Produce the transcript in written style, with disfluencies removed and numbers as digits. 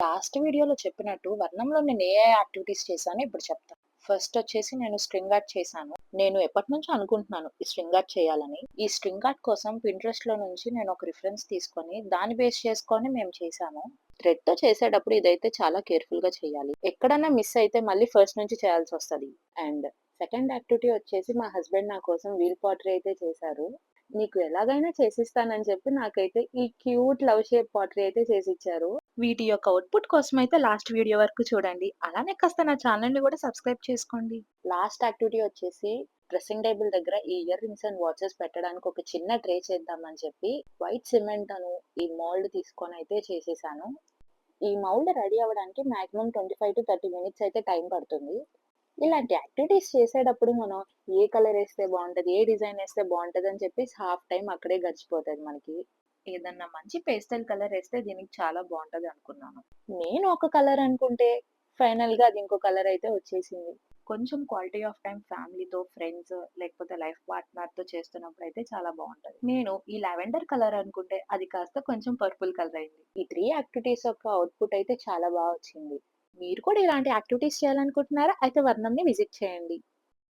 Last వీడియోలో చెప్పినట్టు వర్ణంలో నేను ఏ యాక్టివిటీస్ చేశానో ఇప్పుడు చెప్తా. ఫస్ట్ వచ్చేసి నేను స్ట్రింగ్ ఆర్ట్ చేశాను. నేను ఎప్పటినుంచో అనుకుంటున్నాను ఈ స్ట్రింగ్ ఆర్ట్ చేయాలని. ఈ స్ట్రింగ్ ఆర్ట్ కోసం పింట్రెస్ట్‌లో నుంచి నేను ఒక రిఫరెన్స్ తీసుకొని, దాన్ని బేస్ చేసుకొని మేము చేశాము. థ్రెడ్‌తో చేసేటప్పుడు ఇదైతే చాలా కేర్‌ఫుల్‌గా చేయాలి. ఎక్కడన్నా మిస్ అయితే మళ్ళీ ఫస్ట్ నుంచి చేయాల్సొస్తది. అండ్ సెకండ్ యాక్టివిటీ వచ్చేసి మా హస్బెండ్ నా కోసం వీల్ పాటరీ అయితే చేశారు. నీకు ఎలాగైనా చేసిస్తానని చెప్పి నాకైతే ఈ క్యూట్ లవ్ షేప్ పాటరీ అయితే చేసిచ్చారు. వీటి యొక్క అవుట్‌పుట్ కోసమైతే లాస్ట్ వీడియో వరకు చూడండి. అలానే కాస్త నా ఛానెల్‌ని కూడా సబ్స్క్రైబ్ చేసుకోండి. లాస్ట్ యాక్టివిటీ వచ్చేసి డ్రెస్సింగ్ టేబుల్ దగ్గర ఈ ఇయర్ రింగ్స్ అండ్ వాచెస్ పెట్టడానికి ఒక చిన్న ట్రే చేద్దామని చెప్పి వైట్ సిమెంట్ ఈ మౌల్డ్ తీసుకొనైతే చేసేసాను. ఈ మౌల్డ్ రెడీ అవ్వడానికి మాక్సిమం 25-30 మినిట్స్ అయితే టైం పడుతుంది. ఇలాంటి యాక్టివిటీస్ చేసేటప్పుడు మనం ఏ కలర్ ఏస్తే బావుంటది, ఏ డిజైన్ ఏస్తే బావుంటదని చెప్పేసి హాఫ్ టైమ్ అక్కడే గడిచిపోతది మనకి. ఏదన్నా మంచి పేస్టల్ కలర్ ఏస్తే దీనికి చాలా బావుంటదనుకున్నాను. నేను ఒక కలర్ అనుకుంటే ఫైనల్‌గా అది ఇంకో కలర్ అయితే వచ్చేసింది. కొంచెం క్వాలిటీ ఆఫ్ టైమ్ ఫ్యామిలీతో, ఫ్రెండ్స్ లేకపోతే లైఫ్ పార్ట్నర్‌తో చేస్తున్నప్పుడైతే చాలా బావుంటది. నేను ఈ లావెండర్ కలర్ అనుకుంటే అది కాస్త కొంచెం పర్పుల్ కలర్ అయింది. ఈ 3 యాక్టివిటీస్ యొక్క అవుట్‌పుట్ అయితే చాలా బా వచ్చింది. మీరు కూడా ఇలాంటి యాక్టివిటీస్ చేయాలనుకుంటున్నారా? అయితే వర్ణంని విజిట్ చేయండి.